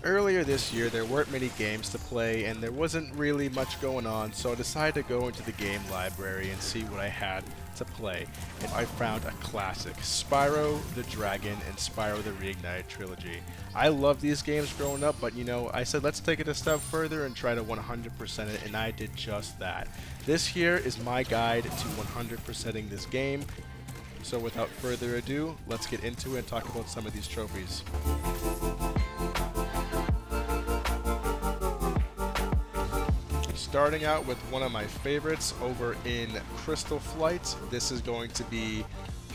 Earlier this year, there weren't many games to play, and there wasn't really much going on, so I decided to go into the game library and see what I had to play. And I found a classic, Spyro the Dragon and Spyro the Reignited Trilogy. I loved these games growing up, but you know, I said let's take it a step further and try to 100% it, and I did just that. This here is my guide to 100%ing this game. So without further ado, let's get into it and talk about some of these trophies. Starting out with one of my favorites over in Crystal Flight, this is going to be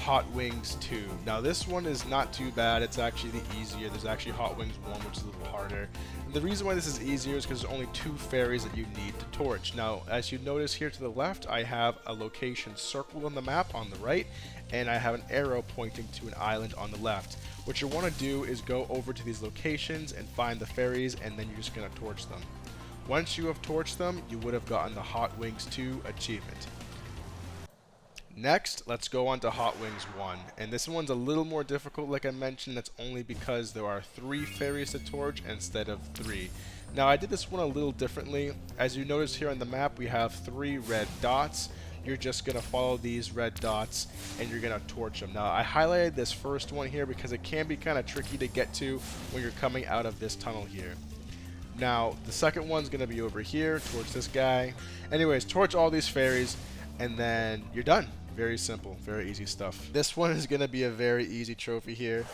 Hot Wings 2. Now this one is not too bad, it's actually the easier. There's actually Hot Wings 1, which is a little harder. And the reason why this is easier is because there's only 2 fairies that you need to torch. Now as you notice here to the left, I have a location circled on the map on the right, and I have an arrow pointing to an island on the left. What you want to do is go over to these locations and find the fairies, and then you're just going to torch them. Once you have torched them, you would have gotten the Hot Wings 2 achievement. Next, let's go on to Hot Wings 1, and this one's a little more difficult like I mentioned. That's only because there are 3 fairies to torch instead of 3. Now I did this one a little differently. As you notice here on the map, we have 3 red dots. You're just going to follow these red dots and you're going to torch them. Now I highlighted this first one here because it can be kind of tricky to get to when you're coming out of this tunnel here. Now, the second one's going to be over here, towards this guy. Anyways, torch all these fairies, and then you're done. Very simple, very easy stuff. This one is going to be a very easy trophy here.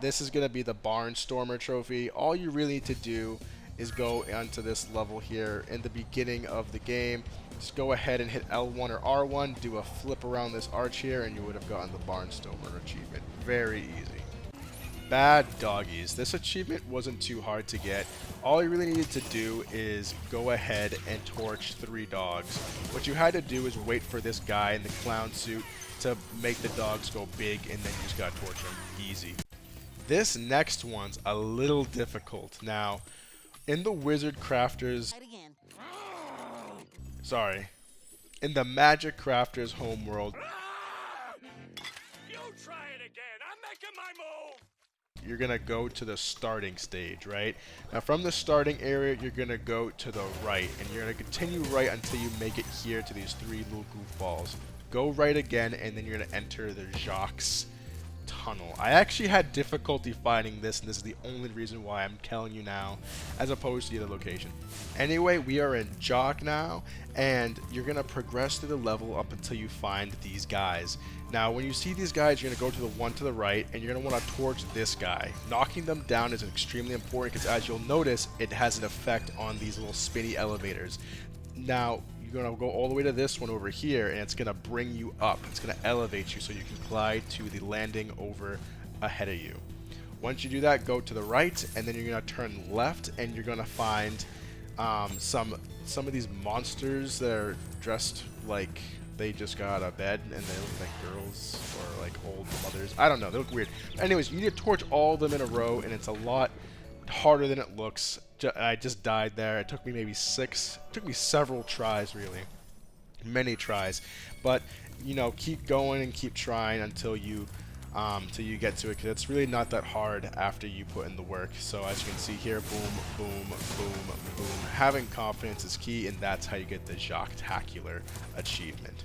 This is going to be the Barnstormer trophy. All you really need to do is go onto this level here in the beginning of the game. Just go ahead and hit L1 or R1, do a flip around this arch here, and you would have gotten the Barnstormer achievement. Very easy. Bad Doggies. This achievement wasn't too hard to get. All you really needed to do is go ahead and torch 3 dogs. What you had to do is wait for this guy in the clown suit to make the dogs go big, and then you just gotta torch them. Easy. This next one's a little difficult. Now, in the Wizard Crafters... Sorry. In the Magic Crafters homeworld... You try it again. I'm making my move. You're gonna go to the starting stage, right? Now from the starting area, you're gonna go to the right, and you're gonna continue right until you make it here to these 3 little goofballs. Go right again, and then you're gonna enter the Jaques tunnel. I actually had difficulty finding this, and this is the only reason why I'm telling you now, as opposed to the other location. Anyway, we are in Jaques now, and you're gonna progress through the level up until you find these guys. Now, when you see these guys, you're gonna go to the one to the right, and you're gonna want to torch this guy. Knocking them down is extremely important because, as you'll notice, it has an effect on these little spinny elevators. Now, you're gonna go all the way to this one over here, and it's gonna bring you up. It's gonna elevate you so you can glide to the landing over ahead of you. Once you do that, go to the right, and then you're gonna turn left, and you're gonna find some of these monsters that are dressed like they just got out of bed, and they look like girls or like old mothers. I don't know, they look weird. Anyways, you need to torch all of them in a row, and it's a lot harder than it looks. I just died there. It took me maybe 6, it took me several tries, really. Many tries. But, you know, keep going and keep trying until you get to it, because it's really not that hard after you put in the work. So as you can see here, boom, boom, boom, boom. Having confidence is key, and that's how you get the Jaques-tacular achievement.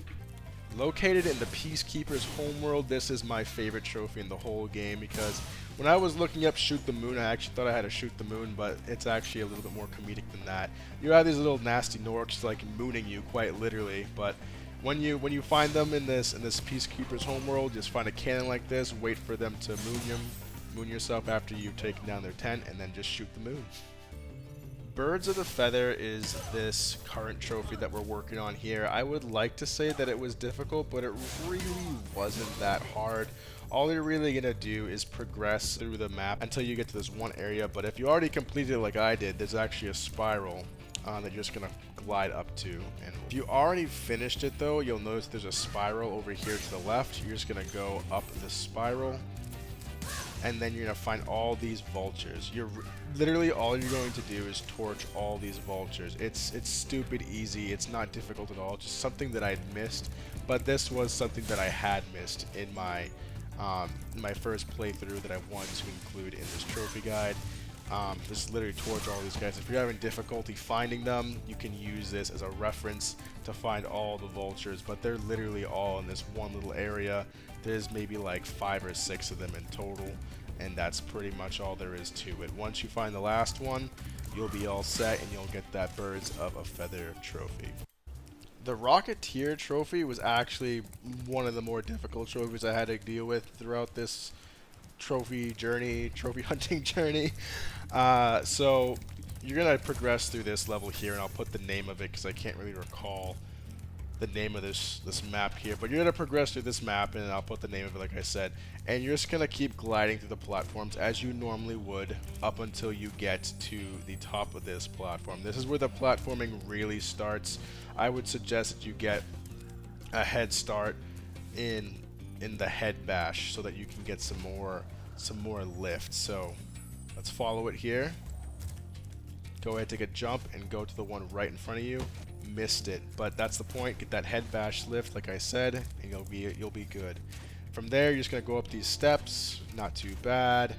Located in the Peacekeeper's homeworld, this is my favorite trophy in the whole game, because when I was looking up Shoot the Moon, I actually thought I had to shoot the moon, but it's actually a little bit more comedic than that. You have these little nasty Norks like mooning you, quite literally, but when you find them in this Peacekeeper's homeworld, just find a cannon like this, wait for them to moon yourself after you've taken down their tent, and then just shoot the moon. Birds of the Feather is this current trophy that we're working on here. I would like to say that it was difficult, but it really wasn't that hard. All you're really going to do is progress through the map until you get to this one area, but if you already completed it like I did, there's actually a spiral that you're just going to glide up to. And if you already finished it though, you'll notice there's a spiral over here to the left. You're just going to go up the spiral, and then you're going to find all these vultures. Literally all you're going to do is torch all these vultures. It's stupid easy. It's not difficult at all. Just something that I'd missed, but this was something that I had missed in my first playthrough that I wanted to include in this trophy guide. Just literally torch all these guys. If you're having difficulty finding them, you can use this as a reference to find all the vultures, but they're literally all in this one little area. There's maybe like 5 or 6 of them in total, and that's pretty much all there is to it. Once you find the last one, you'll be all set and you'll get that Birds of a Feather trophy. The Rocketeer trophy was actually one of the more difficult trophies I had to deal with throughout this trophy hunting journey. So you're gonna progress through this level here, and I'll put the name of it because I can't really recall the name of this map here, but you're gonna progress through this map, and I'll put the name of it like I said, and you're just gonna keep gliding through the platforms as you normally would up until you get to the top of this platform. This is where the platforming really starts. I would suggest that you get a head start in the head bash so that you can get some more lift. So let's follow it here. Go ahead, take a jump, and go to the one right in front of you. Missed it, but that's the point. Get that head bash lift, like I said, and you'll be good. From there, you're just gonna go up these steps. Not too bad.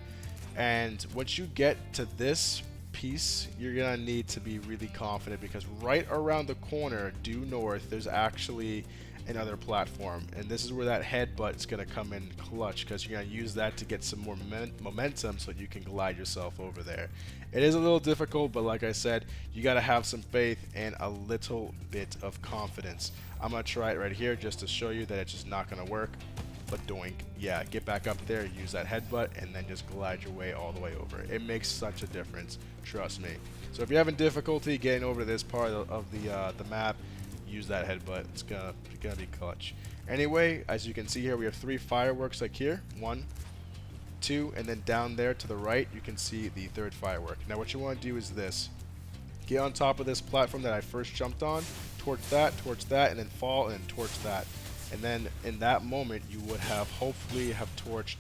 And once you get to this piece, you're gonna need to be really confident because right around the corner, due north, there's actually another platform, and this is where that headbutt is going to come in clutch because you're going to use that to get some more momentum so that you can glide yourself over there. It is a little difficult, but like I said, you got to have some faith and a little bit of confidence. I'm going to try it right here just to show you that it's just not going to work, but doink. Yeah, get back up there, use that headbutt, and then just glide your way all the way over. It makes such a difference, trust me. So if you're having difficulty getting over this part of the map, use that headbutt. It's gonna be clutch. Anyway, as you can see here, we have 3 fireworks like here. 1, 2, and then down there to the right, you can see the 3rd firework. Now what you want to do is this. Get on top of this platform that I first jumped on, torch that, and then fall, and then torch that. And then in that moment, you would have hopefully have torched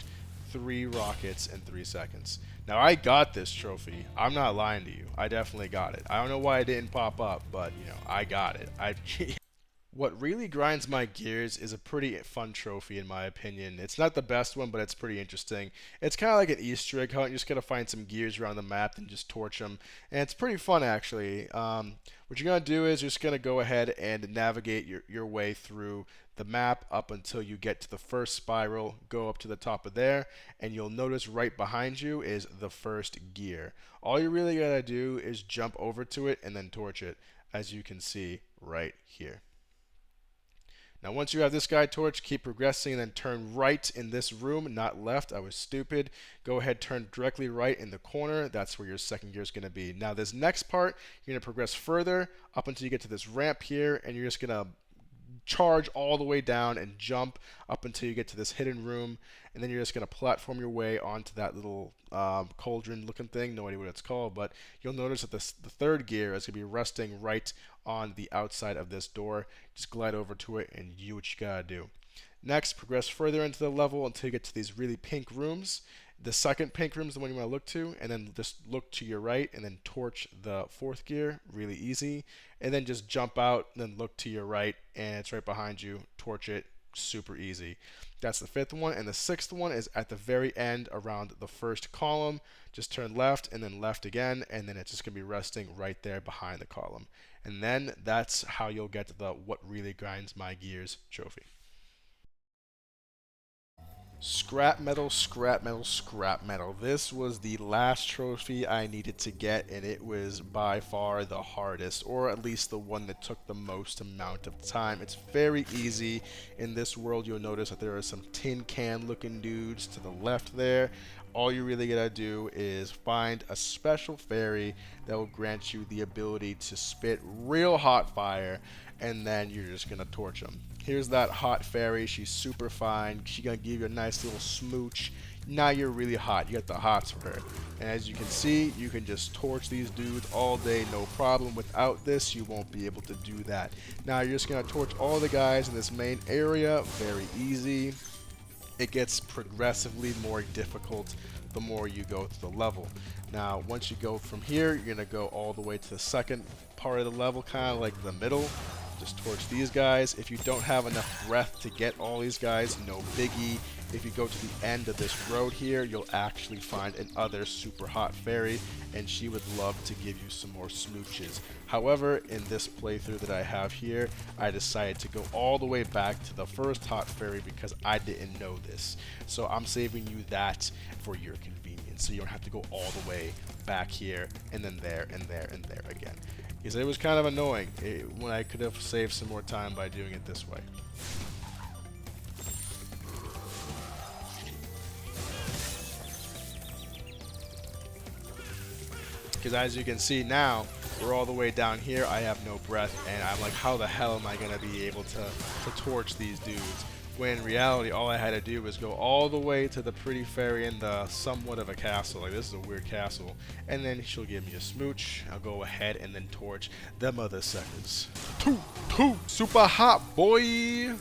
3 rockets in 3 seconds. Now I got this trophy. I'm not lying to you. I definitely got it. I don't know why it didn't pop up, but you know, I got it. What really grinds my gears is a pretty fun trophy in my opinion. It's not the best one, but it's pretty interesting. It's kind of like an Easter egg hunt. You just gotta find some gears around the map and just torch them, and it's pretty fun actually. What you're gonna do is you're just gonna go ahead and navigate your way through the map up until you get to the first spiral. Go up to the top of there, and you'll notice right behind you is the first gear. All you really gotta do is jump over to it and then torch it, as you can see right here. Now once you have this guy torched, keep progressing and then turn right in this room, not left. I was stupid. Go ahead, turn directly right in the corner. That's where your second gear is going to be. Now this next part, you're going to progress further up until you get to this ramp here, and you're just going to charge all the way down and jump up until you get to this hidden room, and then you're just going to platform your way onto that little cauldron looking thing. No idea what it's called, but you'll notice that the 3rd gear is going to be resting right on the outside of this door. Just glide over to it and do what you gotta do. Next, progress further into the level until you get to these really pink rooms. The second pink room is the one you want to look to, and then just look to your right and then torch the 4th gear. Really easy. And then just jump out and then look to your right, and it's right behind you. Torch it. Super easy. That's the 5th one, and the 6th one is at the very end around the first column. Just turn left and then left again, and then it's just going to be resting right there behind the column. And then that's how you'll get to the What Really Grinds My Gears trophy. Scrap metal, scrap metal, scrap metal. This was the last trophy I needed to get, and it was by far the hardest, or at least the one that took the most amount of time. It's very easy. In this world, you'll notice that there are some tin can looking dudes to the left there. All you really gotta do is find a special fairy that will grant you the ability to spit real hot fire, and then you're just gonna torch them. Here's that hot fairy. She's super fine. She's gonna give you a nice little smooch. Now you're really hot. You got the hots for her. And as you can see, you can just torch these dudes all day, no problem. Without this, you won't be able to do that. Now you're just gonna torch all the guys in this main area. Very easy. It gets progressively more difficult the more you go through the level. Now, once you go from here, you're gonna go all the way to the second part of the level, kind of like the middle. Just torch these guys. If you don't have enough breath to get all these guys, no biggie. if you go to the end of this road here, you'll actually find another super hot fairy, and she would love to give you some more smooches. However, in this playthrough that I have here, I decided to go all the way back to the first hot fairy because I didn't know this. So I'm saving you that for your convenience, so you don't have to go all the way back here and then there and there and there again. Because it was kind of annoying when I could have saved some more time by doing it this way. Because as you can see now, we're all the way down here. I have no breath, and I'm like, how the hell am I going to be able to torch these dudes? When in reality, all I had to do was go all the way to the pretty fairy in the somewhat of a castle. Like, this is a weird castle. And then she'll give me a smooch. I'll go ahead and then torch them other suckers. Super hot, boy! Alright,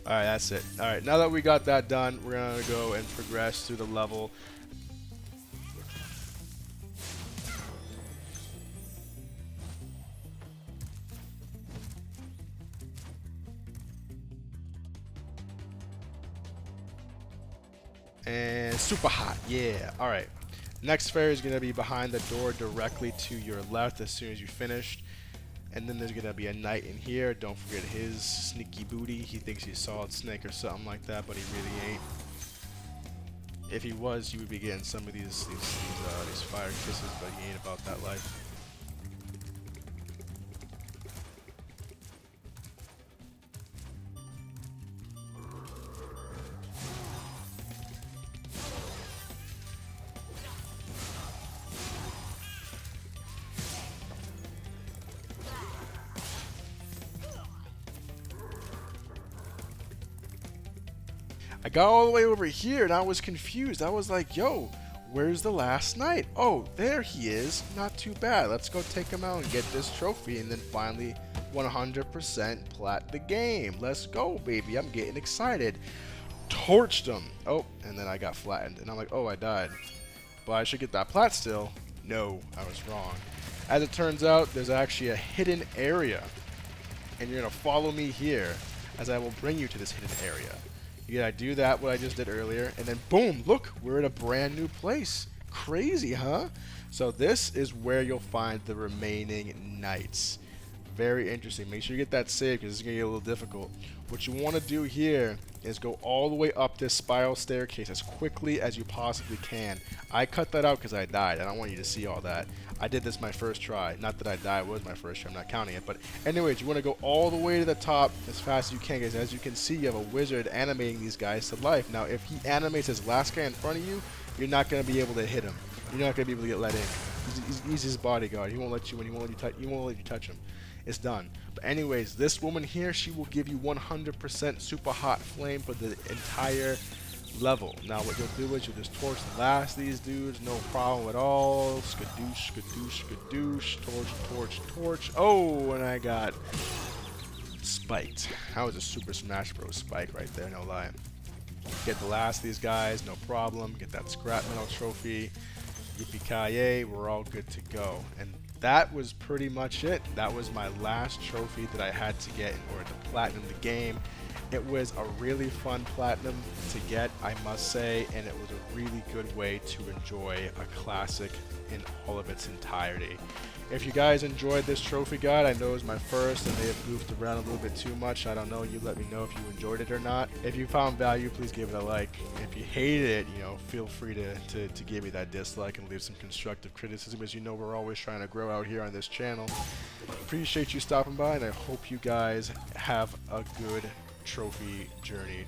that's it. Alright, now that we got that done, we're going to go and progress through the level. And super hot, yeah. Alright. Next fairy is going to be behind the door directly to your left as soon as you finished. And then there's going to be a knight in here. Don't forget his sneaky booty. He thinks he's Solid Snake or something like that, but he really ain't. If he was, you would be getting some of these fire kisses, but he ain't about that life. I got all the way over here and I was confused. I was like, yo, where's the last knight? Oh, there he is. Not too bad. Let's go take him out and get this trophy and then finally 100% plat the game. Let's go, baby. I'm getting excited. Torched him. Oh, and then I got flattened. And I'm like, oh, I died. But I should get that plat still. No, I was wrong. As it turns out, there's actually a hidden area. And you're going to follow me here as I will bring you to this hidden area. You gotta do that, what I just did earlier, and then boom, look, we're in a brand new place. Crazy, huh? So this is where you'll find the remaining knights. Very interesting. Make sure you get that saved because it's gonna get a little difficult. What you want to do here is go all the way up this spiral staircase as quickly as you possibly can. I cut that out because I died. I don't want you to see all that. I did this my first try. Not that I died, it was my first try. I'm not counting it. But anyways, you want to go all the way to the top as fast as you can, because as you can see, you have a wizard animating these guys to life. Now, if he animates his last guy in front of you, you're not going to be able to hit him. You're not going to be able to get let in. He's his bodyguard. He won't let you in. He won't let you touch him. It's done. But anyways, this woman here, she will give you 100% super hot flame for the entire level. Now what you'll do is you'll just torch the last of these dudes, no problem at all. Skadoosh, skadoosh, skadoosh, torch, torch, torch. Oh, and I got spiked. That was a Super Smash Bros. Spike right there, no lie. Get the last of these guys, no problem. Get that scrap metal trophy. Yippee-ki-yay, we're all good to go. And that was pretty much it. That was my last trophy that I had to get in order to platinum the game. It was a really fun platinum to get, I must say, and it was a really good way to enjoy a classic in all of its entirety. If you guys enjoyed this trophy guide, I know it was my first and may have goofed around a little bit too much. I don't know, you let me know if you enjoyed it or not. If you found value, please give it a like. If you hated it, you know, feel free to give me that dislike and leave some constructive criticism. As you know, we're always trying to grow out here on this channel. Appreciate you stopping by, and I hope you guys have a good trophy journey